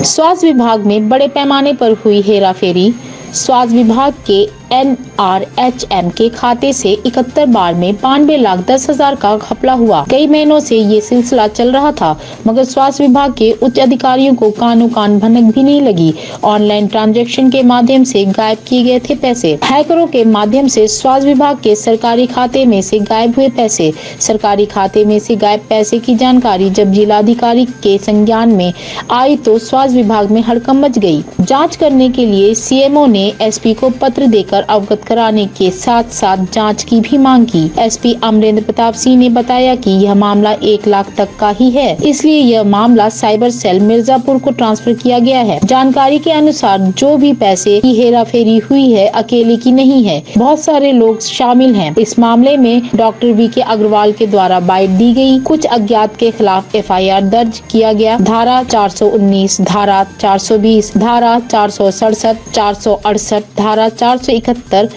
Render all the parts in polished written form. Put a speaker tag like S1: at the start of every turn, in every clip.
S1: स्वास्थ्य विभाग में बड़े पैमाने पर हुई हेराफेरी। स्वास्थ्य विभाग के NRHM के खाते से 71 बार में 92,10,000 का घपला हुआ। कई महीनों से ये सिलसिला चल रहा था, मगर स्वास्थ्य विभाग के उच्च अधिकारियों को कानो कान भनक भी नहीं लगी। ऑनलाइन ट्रांजैक्शन के माध्यम से गायब किए गए थे पैसे। हैकरों के माध्यम से स्वास्थ्य विभाग के सरकारी खाते में से गायब हुए पैसे। सरकारी खाते में से गायब पैसे की जानकारी जब जिलाधिकारी के संज्ञान में आई तो स्वास्थ्य विभाग में हड़कंप मच गई। जाँच करने के लिए CMO ने SP को पत्र देकर अवगत कराने के साथ साथ जांच की भी मांग की। SP अमरेंद्र प्रताप सिंह ने बताया कि यह मामला 1 लाख तक का ही है, इसलिए यह मामला साइबर सेल मिर्जापुर को ट्रांसफर किया गया है। जानकारी के अनुसार जो भी पैसे की हेराफेरी हुई है अकेले की नहीं है, बहुत सारे लोग शामिल हैं। इस मामले में डॉक्टर VK अग्रवाल के द्वारा बाइट दी गई। कुछ अज्ञात के खिलाफ FIR दर्ज किया गया। धारा 419, धारा 420, धारा 467, 468, धारा 471,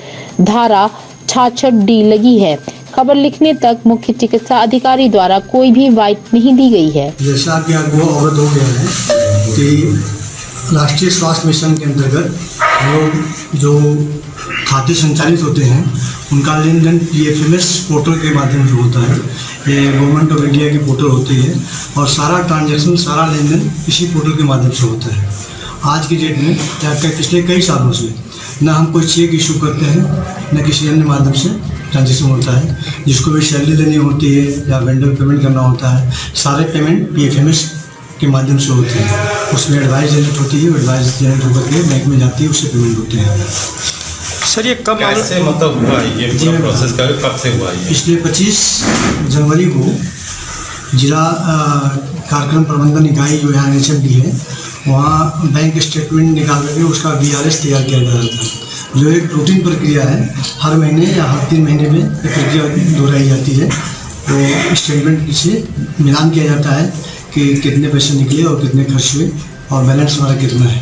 S1: धारा 66D लगी है। खबर लिखने तक मुख्य चिकित्सा अधिकारी द्वारा कोई भी बाइट नहीं दी गई है।
S2: जैसा कि आपको अवगत हो गया है कि राष्ट्रीय स्वास्थ्य मिशन के अंतर्गत लोग जो खाते संचालित होते हैं उनका लेन देन PFMS पोर्टल के माध्यम से होता है। ये गवर्नमेंट ऑफ इंडिया की पोर्टल होती है और सारा ट्रांजैक्शन, सारा लेन देन इसी पोर्टल के माध्यम से होता है। आज की डेट में या पिछले कई सालों से न हम कोई चेक इशू करते हैं, न किसी अन्य माध्यम से ट्रांजेक्शन होता है। जिसको भी सैलरी देनी होती है या वेंडर पेमेंट करना होता है, सारे पेमेंट PFMS के माध्यम से होते हैं। उसमें एडवाइस जनरेट होती है, एडवाइस जनरेट होकर के बैंक में जाती है, उससे पेमेंट होते हैं।
S3: सर ये कब से मतलब हुआ ये पूरा प्रोसेस कब से हुआ है?
S2: पिछले 25 जनवरी को जिला कार्यक्रम प्रबंधन इकाई जो यहाँ NHMD है, वहाँ बैंक स्टेटमेंट निकाल करके उसका VRS तैयार किया जा रहा था, जो एक रूटीन प्रक्रिया है। हर महीने या हर 3 महीने में एक प्रक्रिया दोहराई जाती है। तो स्टेटमेंट से मिलान किया जाता है कि कितने पैसे निकले और कितने खर्च हुए और बैलेंस हमारा कितना है।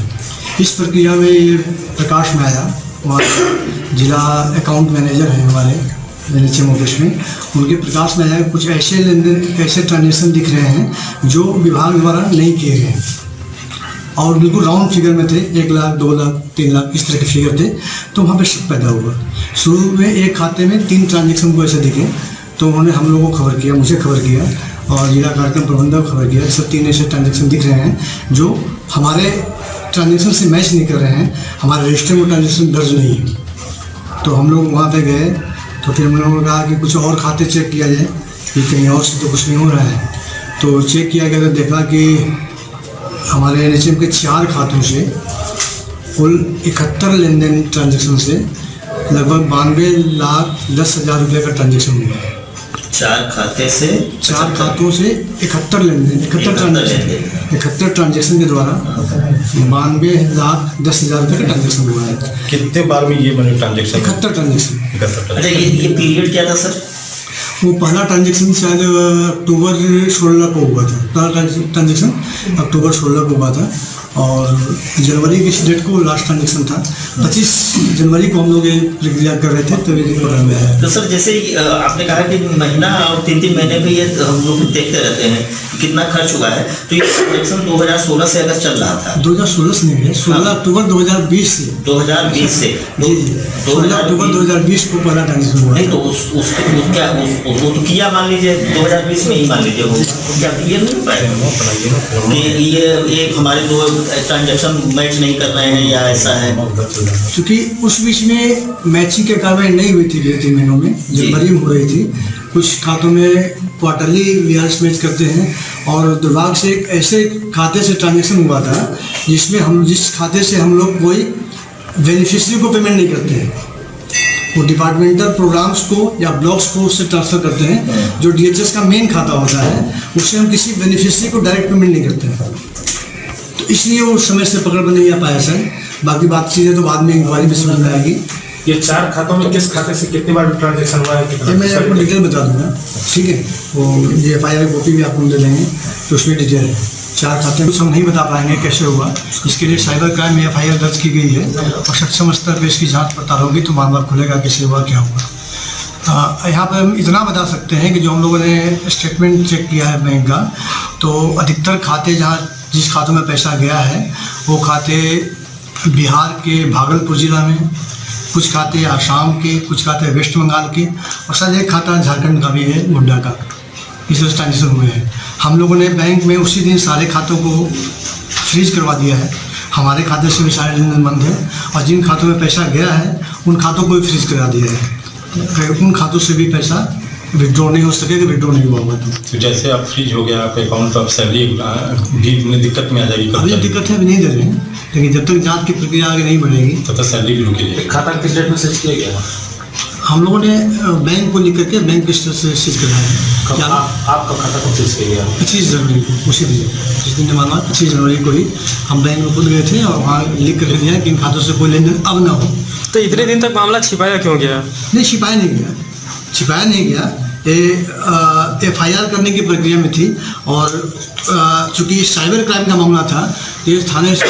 S2: इस प्रक्रिया में ये प्रकाश में आया, वहाँ जिला अकाउंट मैनेजर हैं हमारे NHM ऑफिस में, उनके प्रकाश में आया कुछ ऐसे लेन देन, ऐसे ट्रांजेक्शन दिख रहे हैं जो विभाग द्वारा नहीं किए गए और बिल्कुल राउंड फिगर में थे। 1 लाख, 2 लाख, 3 लाख इस तरह के फिगर थे। तो वहाँ पे शक पैदा हुआ। शुरू में एक खाते में 3 ट्रांजेक्शन को ऐसे दिखे, तो उन्होंने हम लोगों को खबर किया, मुझे खबर किया और जिला कार्यक्रम प्रबंधक को खबर किया। सब 3 ऐसे ट्रांजेक्शन दिख रहे हैं जो हमारे ट्रांजेक्शन से मैच नहीं कर रहे हैं, हमारे रजिस्टर में ट्रांजेक्शन दर्ज नहीं है। तो हम लोग वहाँ पे गए, तो फिर हम लोगों ने कहा कि कुछ और खाते चेक किया जाए कि कहीं और से तो कुछ नहीं हो रहा है। तो चेक किया गया तो देखा कि हमारे NHM के 4 खातों से कुल 71 लेन देन ट्रांजेक्शन से लगभग 92,10,000 रुपये का ट्रांजेक्शन हुआ है।
S4: 4 खाते से
S2: 4 खातों से 71 लेन देन, 71 ट्रांजेक्शन के द्वारा 92,10,000 रुपये का ट्रांजेक्शन हुआ है।
S3: कितने बार में ये बने ट्रांजेक्शन?
S2: 71 ट्रांजेक्शन।
S4: अच्छा, ये पीरियड क्या था सर?
S2: वो पहला ट्रांजेक्शन शायद अक्टूबर 16 को हुआ था। पहला ट्रांजेक्शन अक्टूबर 16 को हुआ था और जनवरी की डेट को लास्ट ट्रांजेक्शन था। 25 जनवरी को हम लोग ये प्रक्रिया कर रहे थे, तभी पकड़ में आया।
S4: तो सर जैसे आपने कहा कि महीना और 3-3 महीने में ये हम लोग देखते रहते हैं कितना खर्च हुआ है, तो ये ट्रांजेक्शन 2016 से अगर चल रहा था।
S2: 2016 से नहीं है, 16 अक्टूबर 2020 से।
S4: 2020 से
S2: जी 16 अक्टूबर 2020 को पहला ट्रांजेक्शन हुआ।
S4: नहीं तो वो तो किया, मान लीजिए 2020 में ही मान लीजिए वो क्या क्लियर नहीं पाए ये हमारे 2 ट्रांजेक्शन मैच नहीं कर रहे हैं या ऐसा है।
S2: क्योंकि उस बीच में मैचिंग के कार्रवाई नहीं हुई थी 2-3 महीनों में, जनवरी में हो रही थी। कुछ खातों में क्वार्टरली VRS मैच करते हैं और दुर्भाग्य से एक ऐसे खाते से ट्रांजेक्शन हुआ था जिसमें जिस खाते से हम लोग कोई बेनिफिशियरी को पेमेंट नहीं करते हैं, वो डिपार्टमेंटल प्रोग्राम्स को या ब्लॉक्स को उससे ट्रांसफ़र करते हैं। जो DHS का मेन खाता होता है उससे हम किसी बेनिफिशियरी को डायरेक्ट पेमेंट नहीं करते हैं, तो इसलिए वो समय से पकड़ में नहीं आ पाया सर। बाकी बात चीज़ें तो बाद में इंक्वायरी में समझ में आएगी।
S5: ये 4 खातों में किस खाते से कितनी बार ट्रांजेक्शन हुआ है?
S2: ये मैं आपको डिटेल बता दूंगा, ठीक है। वो ये FIR कॉपी भी आपको दे देंगे, तो उसमें डिटेल है। 4 खाते कुछ हम नहीं बता पाएंगे कैसे हुआ, इसके लिए साइबर क्राइम में FIR दर्ज की गई है और सक्षम स्तर पर इसकी जाँच पड़ताल होगी तो मामला खुलेगा कैसे हुआ, क्या हुआ। यहाँ पर हम इतना बता सकते हैं कि जो हम लोगों ने स्टेटमेंट चेक किया है बैंक का, तो अधिकतर खाते जहाँ जिस खातों में पैसा गया है वो खाते बिहार के भागलपुर ज़िला में, कुछ खाते आसाम के, कुछ खाते वेस्ट बंगाल के, और शायद एक खाता झारखंड का भी है, गोड्डा का। इस तरह ट्रांजेक्शन हुए हैं। हम लोगों ने बैंक में उसी दिन सारे खातों को फ्रीज करवा दिया है। हमारे खाते से भी सारे लेन देन बंद है, और जिन खातों में पैसा गया है उन खातों को भी फ्रीज करा दिया है। उन खातों से भी पैसा विड्रॉ नहीं हो सकेगा, विड्रॉ नहीं हुआ होगा
S3: तो जैसे आप फ्रीज हो गया आपका अकाउंट, तो आप सैलरी भी में दिक्कत में आ जाएगी।
S2: अभी दिक्कत है, अभी नहीं दे रहे हैं, लेकिन जब तक जांच की प्रक्रिया आगे नहीं बढ़ेगी
S3: तब तक सैलरी भी रुकी जाएगी।
S5: खाता किस डेट में सीज किया गया?
S2: हम लोगों ने बैंक को लिख करके बैंक स्तर से सीज कराया है। क्या
S5: आपका खाता कब सीज किया गया?
S2: 25 जनवरी को, उसी दिन जिस दिन माना 25 जनवरी को ही हम बैंक में खुद गए थे और वहाँ लिख करके दिया कि इन खातों से कोई लेन देन अब ना हो।
S6: तो इतने दिन तक मामला छिपाया क्यों गया?
S2: नहीं, छिपाया नहीं गया। ये FIR करने की प्रक्रिया में थी, और चूँकि साइबर क्राइम का मामला था, ये थाने से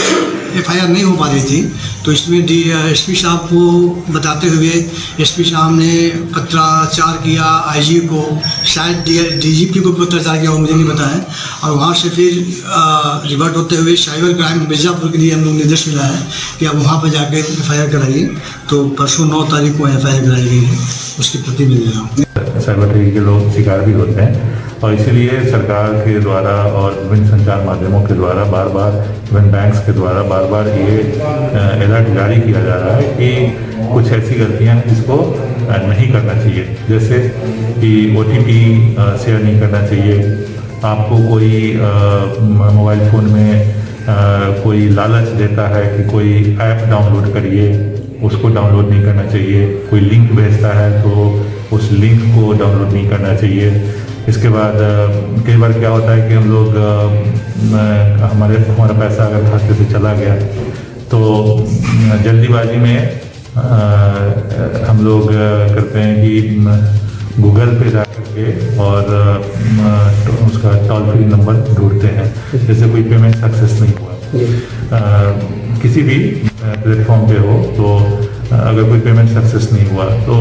S2: FIR नहीं हो पा रही थी, तो इसमें SP साहब को बताते हुए SP साहब ने पत्राचार किया IG को, शायद DGP को पत्राचार किया, वो मुझे नहीं पता है। और वहाँ से फिर रिवर्ट होते हुए साइबर क्राइम मिर्ज़ापुर के लिए हम लोग निर्देश मिला है कि आप वहाँ पर जाके FIR कराइए। तो परसों 9 तारीख को FIR कराई गई है, उसकी प्रति मिल रहा।
S7: साइबर ठगी के लोग शिकार भी होते हैं, और इसीलिए सरकार के द्वारा और विभिन्न संचार माध्यमों के द्वारा बार बार, विभिन्न बैंक्स के द्वारा बार बार ये अलर्ट जारी किया जा रहा है कि कुछ ऐसी गलतियां हैं जिसको नहीं करना चाहिए। जैसे कि OTP शेयर नहीं करना चाहिए, आपको कोई मोबाइल फ़ोन में कोई लालच देता है कि कोई ऐप डाउनलोड करिए, उसको डाउनलोड नहीं करना चाहिए। कोई लिंक भेजता है तो उस लिंक को डाउनलोड नहीं करना चाहिए। इसके बाद कई बार क्या होता है कि हम लोग हमारा पैसा अगर खाते से चला गया तो जल्दीबाजी में हम लोग करते हैं कि गूगल पे जा करके और उसका टोल फ्री नंबर ढूंढते हैं। जैसे कोई पेमेंट सक्सेस नहीं हुआ, किसी भी प्लेटफॉर्म पे हो, तो अगर कोई पेमेंट सक्सेस नहीं हुआ तो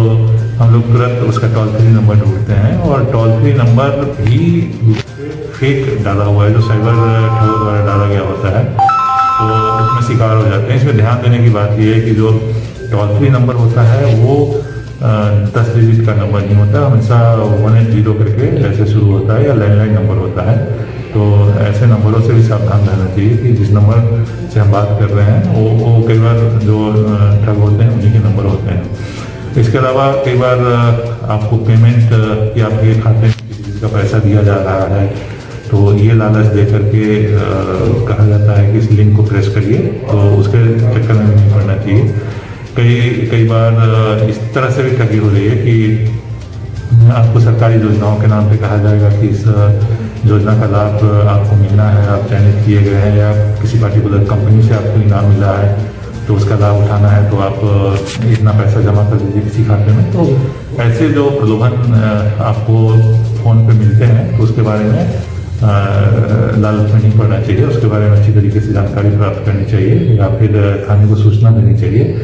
S7: हम लोग तुरंत उसका टोल फ्री नंबर ढूंढते हैं, और टोल फ्री नंबर भी फेक डाला हुआ है, जो साइबर ठगों द्वारा डाला गया होता है, तो उसमें शिकार हो जाते हैं। इसमें ध्यान देने की बात यह है कि जो टोल फ्री नंबर होता है वो 10 डिजिट का नंबर नहीं होता, हमेशा 180 करके ऐसे शुरू होता है, या लैंडलाइन नंबर होता है। तो ऐसे नंबरों से भी सावधान रहना चाहिए कि जिस नंबर से हम बात कर रहे हैं वो कई बार जो ठग होते हैं उन्हीं के नंबर होते हैं। इसके अलावा कई बार आपको पेमेंट या आपके खाते में किसी चीज़ का पैसा दिया जा रहा है, तो ये लालच दे करके कहा जाता है कि इस लिंक को प्रेस करिए, तो उसके चक्कर में नहीं पड़ना चाहिए। कई बार इस तरह से भी ठगी हो रही है कि आपको सरकारी योजनाओं के नाम पे कहा जाएगा कि इस योजना का लाभ आपको मिलना है, आप चयनित किए गए हैं, या किसी पर्टिकुलर कंपनी से आपको इनाम मिला है तो उसका लाभ उठाना है, तो आप इतना पैसा जमा कर दीजिए किसी खाते में। तो ऐसे जो प्रलोभन आपको फ़ोन पे मिलते हैं, तो उसके बारे में लालच में नहीं पड़ना चाहिए, उसके बारे में अच्छी तरीके से जानकारी प्राप्त करनी चाहिए, या फिर थाने को सूचना देनी चाहिए।